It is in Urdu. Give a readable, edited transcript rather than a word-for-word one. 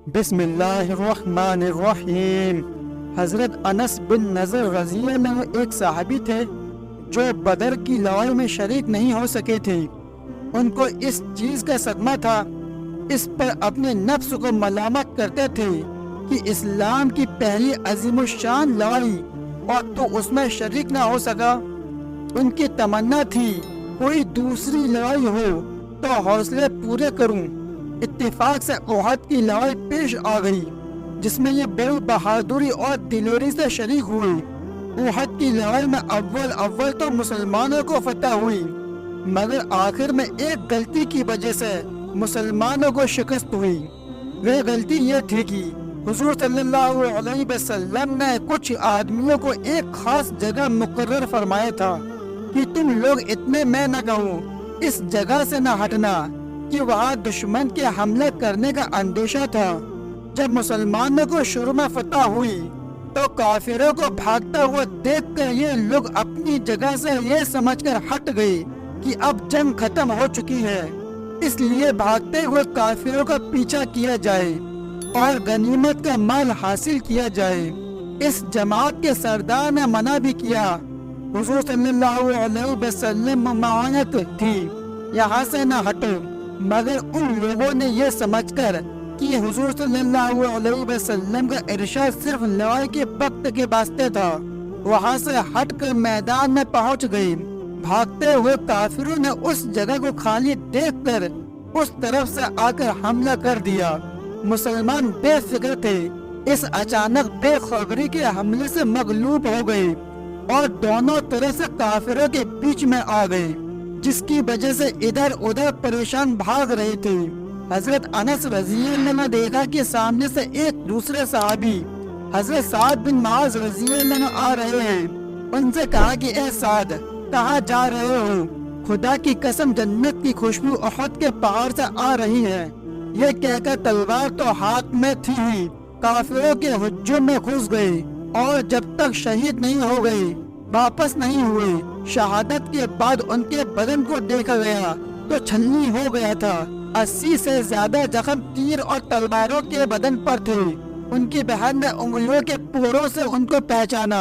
بسم اللہ الرحمن الرحیم۔ حضرت انس بن نضر رضی اللہ عنہ ایک صحابی تھے جو بدر کی لڑائی میں شریک نہیں ہو سکے تھے۔ ان کو اس چیز کا صدمہ تھا، اس پر اپنے نفس کو ملامت کرتے تھے کہ اسلام کی پہلی عظیم الشان لڑائی اور تو اس میں شریک نہ ہو سکا۔ ان کی تمنا تھی کوئی دوسری لڑائی ہو تو حوصلے پورے کروں۔ اتفاق سے احد کی لڑائی پیش آ گئی جس میں یہ بے بہادری اور دلوری سے شریک ہوئی۔ احد کی لڑائی میں اول تو مسلمانوں کو فتح ہوئی، مگر آخر میں ایک غلطی کی وجہ سے مسلمانوں کو شکست ہوئی۔ وہ غلطی یہ تھی کہ حضور صلی اللہ علیہ وسلم نے کچھ آدمیوں کو ایک خاص جگہ مقرر فرمایا تھا کہ تم لوگ اتنے میں نہ کہو، اس جگہ سے نہ ہٹنا، کہ وہاں دشمن کے حملے کرنے کا اندیشہ تھا۔ جب مسلمانوں کو شروع میں فتح ہوئی تو کافروں کو بھاگتا ہوا دیکھ کر یہ لوگ اپنی جگہ سے یہ سمجھ کر ہٹ گئے کہ اب جنگ ختم ہو چکی ہے، اس لیے بھاگتے ہوئے کافروں کا پیچھا کیا جائے اور غنیمت کا مال حاصل کیا جائے۔ اس جماعت کے سردار نے منع بھی کیا۔ حضور صلی اللہ علیہ وسلم ممانعت تھی یہاں سے نہ ہٹو، مگر ان لوگوں نے یہ سمجھ کر کہ حضور صلی اللہ علیہ وسلم کا ارشاد صرف لڑائی کے وقت کے واسطے تھا، وہاں سے ہٹ کر میدان میں پہنچ گئے۔ بھاگتے ہوئے کافروں نے اس جگہ کو خالی دیکھ کر اس طرف سے آ کر حملہ کر دیا۔ مسلمان بے فکر تھے، اس اچانک بے خبری کے حملے سے مغلوب ہو گئے اور دونوں طرف سے کافروں کے بیچ میں آ گئے، جس کی وجہ سے ادھر ادھر پریشان بھاگ رہے تھے۔ حضرت انس رضی اللہ عنہ نے دیکھا کہ سامنے سے ایک دوسرے صحابی حضرت سعد بن معاذ رضی اللہ عنہ آ رہے ہیں۔ ان سے کہا کہ اے سعد، کہاں جا رہے ہو؟ خدا کی قسم جنت کی خوشبو احد کے پہاڑ سے آ رہی ہے۔ یہ کہہ کر تلوار تو ہاتھ میں تھی ہی کافروں کے ہجوم میں گھس گئے، اور جب تک شہید نہیں ہو گئے، واپس نہیں ہوئے۔ شہادت کے بعد ان کے بدن کو دیکھا گیا تو چھلنی ہو گیا تھا۔ 80 سے زیادہ زخم تیر اور تلواروں کے بدن پر تھے۔ ان کی بہن نے انگلیوں کے پوروں سے ان کو پہچانا۔